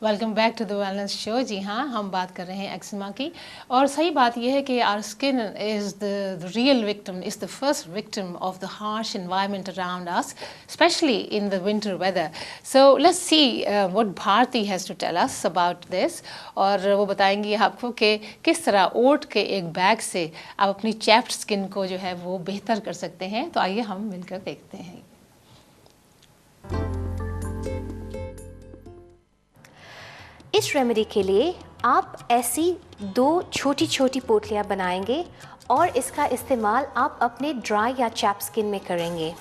Welcome back to the wellness show. जी हाँ, हम बात कर रहे हैं एक्जिमा की। और सही बात यह है कि our skin is the real victim, is the first victim of the harsh environment around us, specially in the winter weather. So let's see what Bharti has to tell us about this. और वो बताएंगी आपको कि किस तरह ओट के एक bag से आप अपनी चैप्ड स्किन को जो है वो बेहतर कर सकते हैं। तो आइए हम मिलकर देखते हैं। इस रेमेडी के लिए आप ऐसी 2 छोटी छोटी पोटलियाँ बनाएंगे और इसका इस्तेमाल आप अपने ड्राई या चैप स्किन में करेंगे।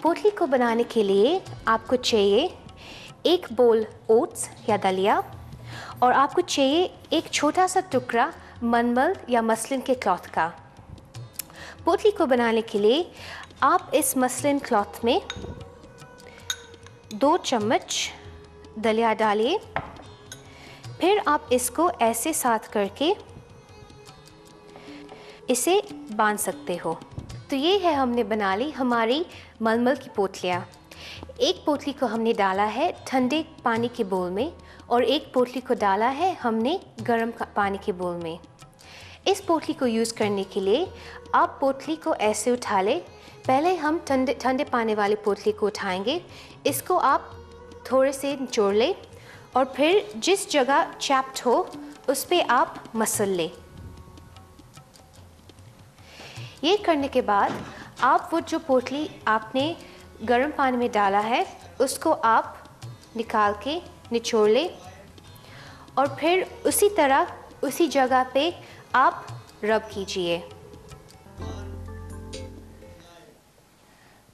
पोटली को बनाने के लिए आपको चाहिए 1 बोल ओट्स या दलिया, और आपको चाहिए एक छोटा सा टुकड़ा मलमल या मसलिन के क्लॉथ का। पोटली को बनाने के लिए आप इस मसलिन क्लॉथ में 2 चम्मच दलिया डालिए। फिर आप इसको ऐसे साथ करके इसे बांध सकते हो। तो ये है, हमने बना ली हमारी मलमल की पोटलियाँ। एक पोटली को हमने डाला है ठंडे पानी के बोल में और एक पोटली को डाला है हमने गर्म पानी के बोल में। इस पोटली को यूज़ करने के लिए आप पोटली को ऐसे उठा लें। पहले हम ठंडे पानी वाली पोटली को उठाएंगे। इसको आप थोड़े से निचोड़ लें और फिर जिस जगह चैप्ड हो उस पे आप मसल लें। ये करने के बाद आप वो जो पोटली आपने गर्म पानी में डाला है उसको आप निकाल के निचोड़ लें और फिर उसी तरह उसी जगह पे आप रब कीजिए।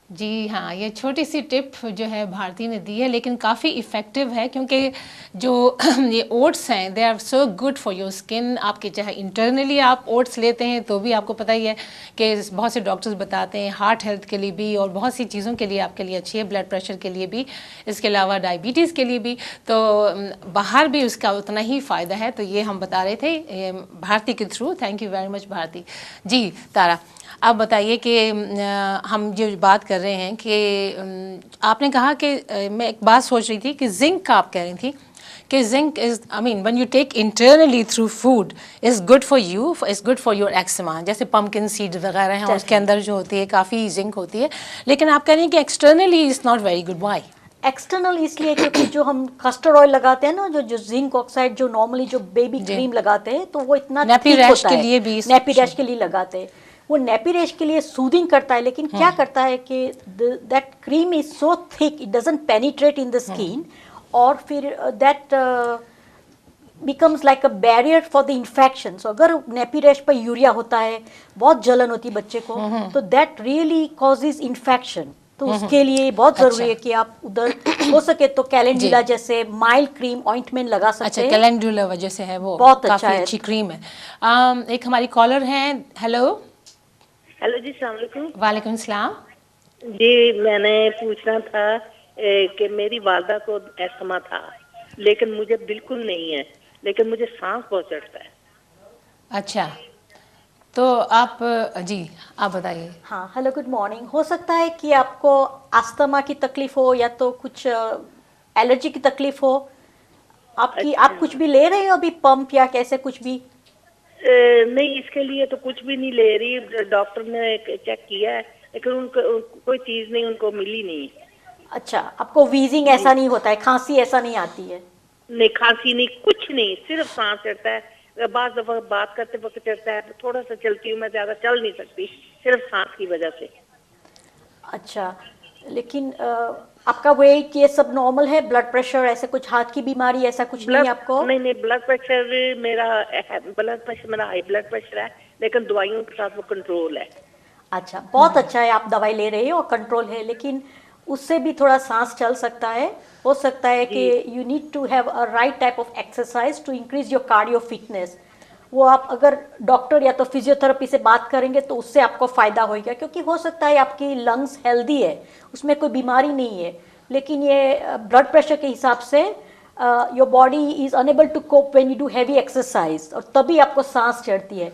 जी हाँ, ये छोटी सी टिप जो है भारती ने दी है, लेकिन काफ़ी इफ़ेक्टिव है, क्योंकि जो ये ओट्स हैं they are so good for your skin. आपके चाहे इंटरनली आप ओट्स लेते हैं तो भी आपको पता ही है कि बहुत से डॉक्टर्स बताते हैं हार्ट हेल्थ के लिए भी और बहुत सी चीज़ों के लिए आपके लिए अच्छी है, ब्लड प्रेशर के लिए भी, इसके अलावा डायबिटीज़ के लिए भी। तो बाहर भी उसका उतना ही फ़ायदा है। तो ये हम बता रहे थे भारती के through. Thank you very much Bharti ji. Tara, आप बताइए कि हम जो बात कर रहे हैं कि आपने कहा कि मैं एक बात सोच रही थी कि जिंक का आप कह रही थी कि zinc is, I mean when you take internally through food is good for you, is good for your eczema. जैसे पम्पकिन सीड वगैरह हैं, उसके अंदर जो होती है काफ़ी जिंक होती है, लेकिन आप कह रही हैं कि externally is not very good. Why? Externally इसलिए क्योंकि जो हम कस्टर्ड ऑयल लगाते हैं ना, जो जिंक ऑक्साइड जो नॉर्मली जो बेबी क्रीम लगाते हैं, तो वो इतना नैपी रैश के लिए भी, नैपी रैश के लिए लगाते हैं। वो नैपी रैश के लिए सूदिंग करता है, लेकिन क्या करता है कि that cream is so thick, it doesn't penetrate in the skin, और फिर that becomes like a barrier for the infection. So अगर नैपी रैश पर यूरिया होता है, बहुत जलन होती है बच्चे को, तो that really causes infection. तो उसके लिए बहुत जरूरी है कि आप उधर हो सके तो कैलेंडुला जैसे माइल्ड क्रीम ऑइंटमेंट लगा सकते हैं। कैलेंडुला वजह से है, वो बहुत काफी अच्छी क्रीम है। एक हमारी कॉलर हैं। हेलो जी, अस्सलाम वालेकुम। वालेकुम सलाम जी, मैंने पूछना था कि मेरी वालदा को एस्थमा था, लेकिन मुझे बिल्कुल नहीं है, लेकिन मुझे सांस बहुत चढ़ता है। अच्छा, तो आप जी आप बताइए। हाँ, हेलो, गुड मॉर्निंग। हो सकता है कि आपको अस्थमा की तकलीफ हो या तो कुछ एलर्जी की तकलीफ हो आपकी। अच्छा। आप कुछ भी ले रहे हो अभी, पंप या कैसे कुछ भी? नहीं, इसके लिए तो कुछ भी नहीं ले रही। डॉक्टर ने चेक किया है, लेकिन उनको कोई चीज नहीं उनको मिली नहीं। अच्छा, आपको वीजिंग ऐसा नहीं होता है, खांसी ऐसा नहीं आती है? नहीं, खांसी नहीं, कुछ नहीं, सिर्फ सांस चढ़ता है। बात दफा बात करते वक्त चढ़ता है, थोड़ा सा चलती हूँ, मैं ज्यादा चल नहीं सकती, सिर्फ सांस की वजह से। अच्छा, लेकिन आपका वेट ये सब नॉर्मल है? ब्लड प्रेशर ऐसे कुछ, हाथ की बीमारी ऐसा कुछ नहीं है आपको? नहीं, ब्लड प्रेशर मेरा हाई ब्लड प्रेशर है, लेकिन दवाइयों के साथ वो कंट्रोल है। अच्छा, बहुत अच्छा है, आप दवाई ले रहे हो और कंट्रोल है, लेकिन उससे भी थोड़ा सांस चल सकता है। हो सकता है कि you need to have a right type of exercise to increase your cardio fitness. वो आप अगर डॉक्टर या तो फिजियोथेरेपी से बात करेंगे तो उससे आपको फ़ायदा होगा, क्योंकि हो सकता है आपकी लंग्स हेल्दी है, उसमें कोई बीमारी नहीं है, लेकिन ये ब्लड प्रेशर के हिसाब से your body is unable to cope when you do heavy exercise, और तभी आपको सांस चढ़ती है।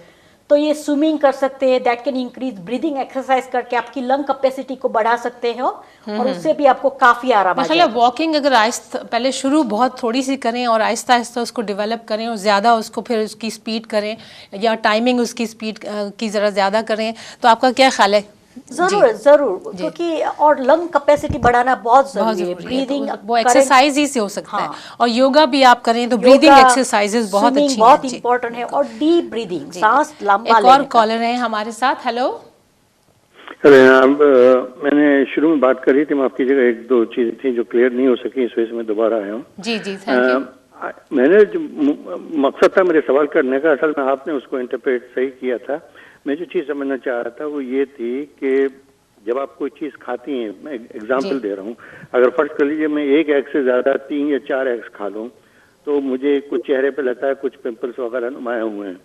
तो ये स्विमिंग कर सकते हैं, that can increase, breathing exercise करके आपकी लंग कैपेसिटी को बढ़ा सकते हो और उससे भी आपको काफी आराम आ जाएगा। वॉकिंग अगर आहिस्ता पहले शुरू बहुत थोड़ी सी करें और आहिस्ता आहिस्ता उसको डेवलप करें और ज़्यादा उसको फिर उसकी स्पीड करें या टाइमिंग उसकी स्पीड की ज़रा ज़्यादा करें, तो आपका क्या ख्याल है? जरूर क्योंकि और लंग कैपेसिटी बढ़ाना बहुत जरूरी है। ब्रीदिंग वो एक्सरसाइज ही से हो सकता है, और योगा भी आप करें तो योगा, ब्रीदिंग एक्सरसाइजेस बहुत अच्छी बहुत इंपॉर्टेंट है, और डीप ब्रीदिंग, सांस लंबा लेना। एक और कॉलर है हमारे साथ। हेलो। मैंने शुरू में बात करी थी, माफ कीजिएगा, एक दो चीजें थी जो क्लियर नहीं हो सकी, इस वजह से मैं दोबारा आया हूँ। जी थैंक यू। मैंने जो मकसद था मेरे सवाल करने का, असल में आपने उसको इंटरप्रेट सही किया था। मैं जो चीज समझना चाह रहा था वो ये थी कि जब आप कोई चीज खाती हैं, मैं एग्जाम्पल दे रहा हूँ, अगर फर्ज कर लीजिए मैं 1 एग से ज्यादा 3 या 4 एग्स खा लूँ तो मुझे कुछ चेहरे पे लगता है कुछ पिंपल्स वगैरह नुमाया हुए हैं।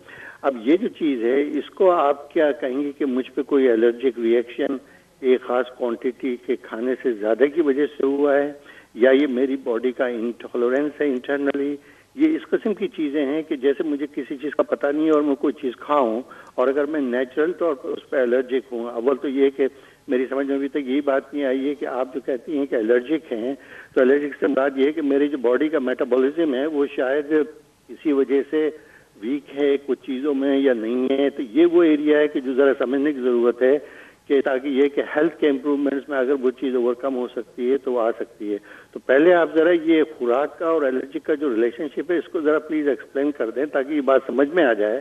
अब ये जो चीज है, इसको आप क्या कहेंगे कि मुझ पे कोई एलर्जिक रिएक्शन एक खास क्वांटिटी के खाने से ज्यादा की वजह से हुआ है, या ये मेरी बॉडी का इंटॉलरेंस है इंटरनली? ये इस किस्म की चीजें हैं कि जैसे मुझे किसी चीज का पता नहीं है और मैं कोई चीज खाऊं और अगर मैं नेचुरल तौर पर उस पर एलर्जिक हूँ। अव्वल तो ये कि मेरी समझ में अभी तक यही बात नहीं आई है कि आप जो कहती हैं कि एलर्जिक हैं, तो एलर्जिक से बात ये है कि मेरी जो बॉडी का मेटाबॉलिज्म है वो शायद इसी वजह से वीक है कुछ चीज़ों में या नहीं है। तो ये वो एरिया है कि जो ज़रा समझने की ज़रूरत है कि ताकि ये कि हेल्थ के इम्प्रूवमेंट्स में अगर वो चीज़ ओवरकम हो सकती है तो वो आ सकती है। तो पहले आप ज़रा ये खुराक का और एलर्जी का जो रिलेशनशिप है इसको ज़रा प्लीज़ एक्सप्लेन कर दें ताकि ये बात समझ में आ जाए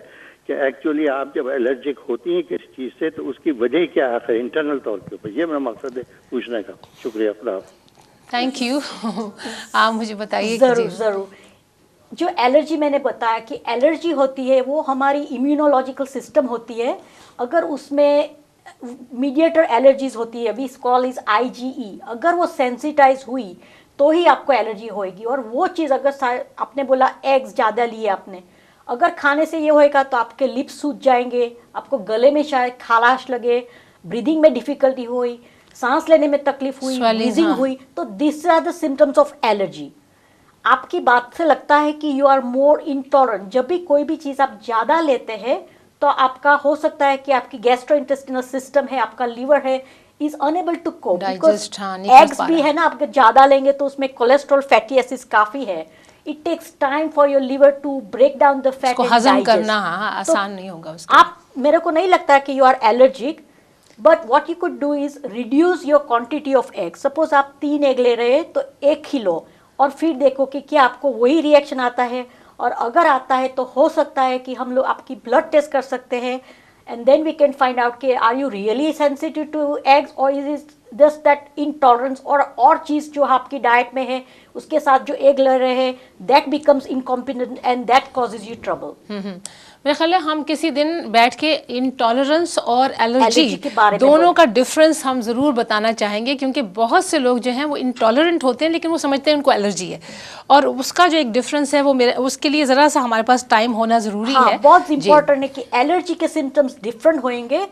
कि एक्चुअली आप जब एलर्जिक होती हैं किस चीज़ से तो उसकी वजह क्या है इंटरनल तौर के ऊपर। ये मेरा मकसद है पूछने का। शुक्रिया। Thank you. आप मुझे बताइए। जरूर जो एलर्जी मैंने बताया कि एलर्जी होती है वो हमारी इम्यूनोलॉजिकल सिस्टम होती है। अगर उसमें मीडिएटर एलर्जीज होती है, अभी कॉल इज IgE, अगर वो सेंसिटाइज हुई तो ही आपको एलर्जी होएगी। और वो चीज़ अगर आपने बोला एग्स ज़्यादा लिए आपने, अगर खाने से ये होएगा तो आपके लिप्स सूज जाएंगे, आपको गले में शायद खराश लगे, ब्रीदिंग में डिफिकल्टी हुई, सांस लेने में तकलीफ हुई, ब्रीजिंग हुई, तो this are the symptoms of allergy. आपकी बात से लगता है कि यू आर मोर इंटॉलरेंट। जब भी कोई भी चीज़ आप ज़्यादा लेते हैं तो आपका हो सकता है कि आपकी गैस्ट्रोइंटेस्टिनल सिस्टम है, आपका लीवर है, is unable to cope, because eggs भी है ना, आप ज़्यादा लेंगे तो उसमें कोलेस्ट्रॉल, फैटी एसिड्स काफ़ी है। It takes time for your liver to break down the fat and हजम करना आसान नहीं होगा उसको। आप, मेरे को नहीं लगता कि you are allergic, but what you could do is reduce your quantity of egg. Suppose आप 3 एग ले रहे हैं तो 1 ही लो और फिर देखो कि क्या आपको वही रिएक्शन आता है, और अगर आता है तो हो सकता है कि हम लोग आपकी ब्लड टेस्ट कर सकते हैं and then we can find out कि are you really sensitive to eggs और is is just that intolerance, और चीज़ जो आपकी डाइट में है उसके साथ जो एग ले रहे हैं that becomes incompetent and that causes you trouble. मेरे ख्याल है हम किसी दिन बैठ के इंटॉलरेंस और एलर्जी दोनों का डिफरेंस हम ज़रूर बताना चाहेंगे, क्योंकि बहुत से लोग जो हैं वो इंटॉलरेंट होते हैं लेकिन वो समझते हैं उनको एलर्जी है, और उसका जो एक डिफरेंस है वो उसके लिए ज़रा सा हमारे पास टाइम होना ज़रूरी है। बहुत इंपॉर्टेंट है कि एलर्जी के सिम्टम्स डिफरेंट होंगे।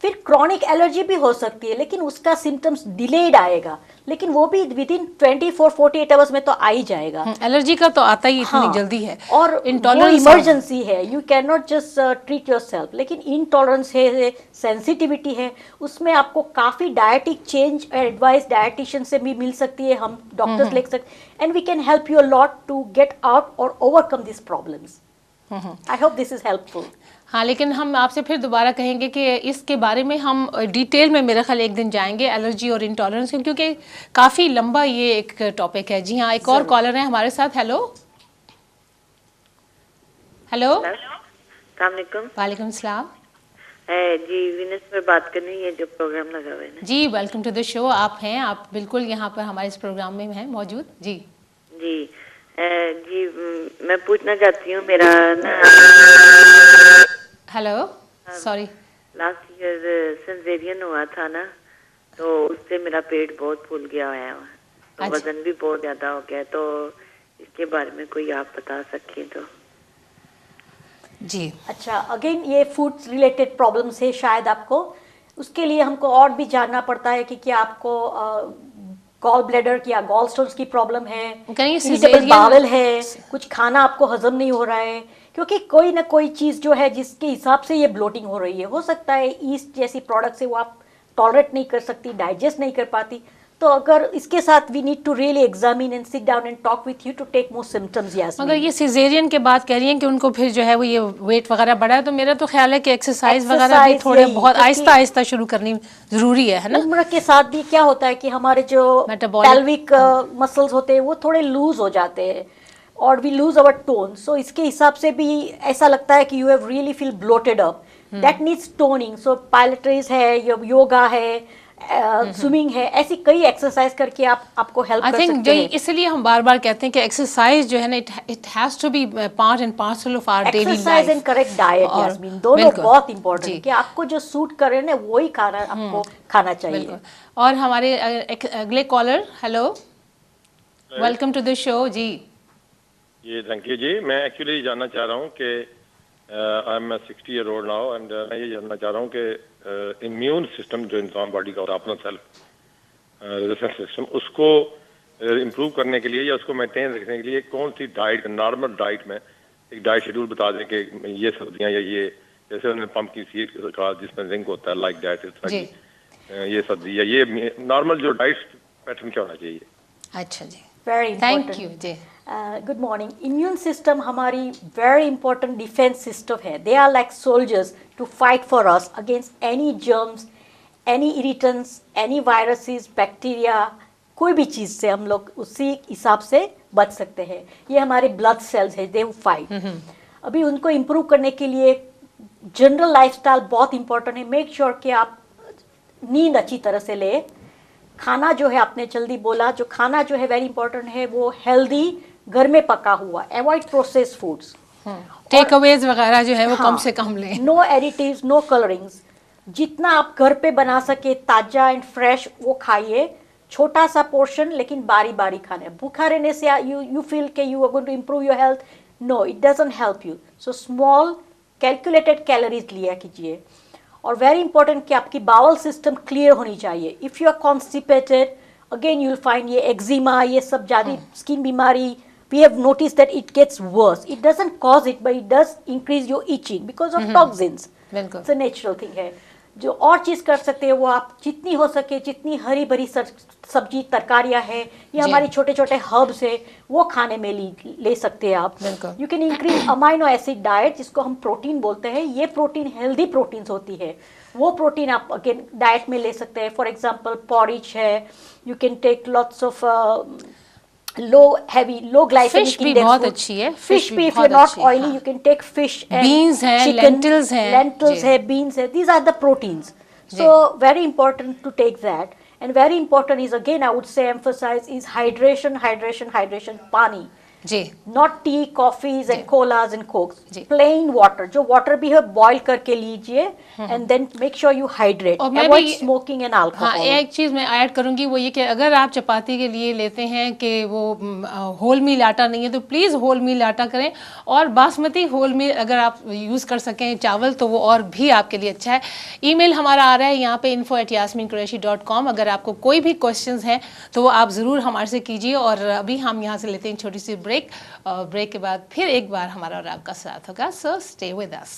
फिर क्रॉनिक एलर्जी भी हो सकती है लेकिन उसका सिम्टम्स डिलेड आएगा, लेकिन वो भी विद इन 24-48 आवर्स में तो आ ही जाएगा। एलर्जी का तो आता ही इतनी जल्दी है, और इंटॉलरेंस इमरजेंसी है, you can not just treat yourself. लेकिन इंटॉलरेंस है, सेंसिटिविटी है, उसमें आपको काफ़ी डाइटिक चेंज एडवाइस डाइटिशियन से भी मिल सकती है, हम डॉक्टर्स लिख सकते, and we can help you a lot to get out और overcome this problems. I hope this is helpful. हाँ, लेकिन हम आपसे फिर दोबारा कहेंगे कि इसके बारे में हम डिटेल में मेरे ख्याल एक दिन जाएंगे, एलर्जी और इंटॉलरेंस, क्योंकि काफ़ी लंबा ये एक टॉपिक है। जी हाँ, एक और कॉलर है हमारे साथ। Hello hello. वालेकुम सलाम। जी, विनस पर बात करनी है जो प्रोग्राम लगा हुआ है ना। जी, वेलकम टू द शो। आप हैं, आप बिल्कुल यहाँ पर हमारे इस प्रोग्राम में हैं मौजूद। जी जी जी, मैं पूछना चाहती हूँ, मेरा ना hello sorry last year caesarean हुआ था ना, तो उससे मेरा पेट बहुत फूल गया है, तो वजन भी बहुत ज्यादा हो गया, तो इसके बारे में कोई आप बता सकें तो। जी अच्छा, अगेन ये फूड रिलेटेड प्रॉब्लम्स है शायद आपको, उसके लिए हमको और भी जानना पड़ता है कि क्या आपको गॉल ब्लैडर या गॉल स्टोन्स की प्रॉब्लम है, इरिटेबल बावल है, कुछ खाना आपको हजम नहीं हो रहा है, क्योंकि कोई ना कोई चीज़ जो है जिसके हिसाब से ये ब्लोटिंग हो रही है, हो सकता है ईस्ट जैसी प्रोडक्ट से वो आप टॉलरेट नहीं कर सकती, डाइजेस्ट नहीं कर पाती। तो अगर इसके साथ we need to really examine and sit down and talk with you to take more symptoms. मगर ये सिजेरियन के बात कह रही हैं कि उनको फिर जो है वो ये वेट वगैरह बढ़ा है, तो मेरा तो ख्याल है कि एक्सरसाइज वगैरह भी थोड़े बहुत आहिस्ता आहिस्ता शुरू करनी ज़रूरी है ना। उम्र के साथ भी क्या होता है कि हमारे जो पेल्विक मसल्स होते हैं वो थोड़े लूज हो जाते हैं और we lose our tone. So इसके हिसाब से भी ऐसा लगता है कि you have really feel bloated up, that needs toning. So Pilates है, योगा है, स्विमिंग है, ऐसी कई एक्सरसाइज करके आपको हेल्प कर सकते हैं। इसलिए हम बार बार कहते हैं कि एक्सरसाइज जो है ना it has to be part and parcel of our daily life. Exercise and correct diet, Yasmin, दोनों बहुत इंपॉर्टेंट है कि आपको जो सूट करे ना वही खाना आपको खाना चाहिए। और हमारे अगले caller, hello, welcome to the show जी। जी थैंक यू जी। मैं एक्चुअली जानना चाह रहा हूँ कि I am 60 year old now and मैं ये जानना चाह रहा हूँ कि इम्यून सिस्टम जो इंसान बॉडी का होता है, अपना सेल्फ रेजिस्टेंस सिस्टम, उसको इम्प्रूव करने के लिए या उसको मेंटेन रखने के लिए कौन सी डाइट, नॉर्मल डाइट में एक डाइट शेड्यूल बता दें कि ये सब्जियाँ या ये, जैसे उन्होंने पम्पकिन सीड कहा जिसमें जिंक होता है, लाइक दैट, इस तरह की ये सब्जी या ये नॉर्मल जो डाइट पैटर्न क्या होना चाहिए। अच्छा जी, वेरी थैंक यू जी। Good morning. इम्यून सिस्टम हमारी वेरी इंपॉर्टेंट डिफेंस सिस्टम है। They are like soldiers to fight for us against any germs, any irritants, any viruses, bacteria, कोई भी चीज़ से हम लोग उसी हिसाब से बच सकते हैं। ये हमारे ब्लड सेल्स है, दे फाइट। अभी उनको इम्प्रूव करने के लिए जनरल लाइफस्टाइल बहुत इंपॉर्टेंट है। मेक श्योर कि आप नींद अच्छी तरह से ले। खाना जो है, आपने जल्दी बोला, जो खाना जो है वेरी इंपॉर्टेंट है वो हेल्दी, घर में पका हुआ, avoid processed foods, takeaways वगैरह जो है वो कम से कम लें। No additives, no colourings. जितना आप घर पे बना सके ताजा एंड फ्रेश वो खाइए। छोटा सा पोर्शन लेकिन बारी बारी खाना है। भूखा रहने से यू फील के you are going to improve your health, no, it doesn't help you. So small calculated calories लिया कीजिए। और वेरी इंपॉर्टेंट कि आपकी बाउल सिस्टम क्लियर होनी चाहिए। If you are constipated, again you will find ये eczema, ये सब ज़्यादा स्किन बीमारी, we have noticed that it gets worse. It doesn't cause it, but it does increase your itching because of toxins. बिल्कुल, It's a natural thing है। जो और चीज़ कर सकते हैं वो आप जितनी हो सके, जितनी हरी भरी सब्जी तरकारियाँ हैं, ये हमारी छोटे छोटे हर्ब्स है, वो खाने में ले सकते हैं आप। You can increase amino acid diet, जिसको हम प्रोटीन बोलते हैं। ये प्रोटीन हेल्दी प्रोटीन्स होती है, वो प्रोटीन आप अगेन डाइट में ले सकते हैं। फॉर एग्जाम्पल पॉरिज है, you can take lots of low glycemic fish भी index बहुत food. अच्छी है। फिश भी, if you're not oily, you can take fish and Beans है, chicken, lentils है, lentils जी। है, beans है, these are the proteins. So very important to take that. And very important is, again I would say emphasize, is hydration, hydration, hydration, पानी। जी, Not tea, coffees and colas and cokes. Ji. Plain water, जो water भी है boil करके लीजिए and then make sure you hydrate. और मैं Avoid भी smoking and alcohol. हाँ, एक चीज़ मैं ऐड करूँगी वो ये कि अगर आप चपाती के लिए लेते हैं कि वो होल मील आटा नहीं है तो प्लीज़ होल मील आटा करें। और बासमती होल मील अगर आप यूज़ कर सकें चावल तो वो और भी आपके लिए अच्छा है। ईमेल हमारा आ रहा है यहाँ पे info@yasminqureshi.com। अगर आपको कोई भी क्वेश्चंस हैं तो वो आप ज़रूर हमारे से कीजिए। और अभी हम यहाँ से लेते हैं छोटी सी ब्रेक। ब्रेक के बाद फिर एक बार हमारा और आपका साथ होगा। So stay with us.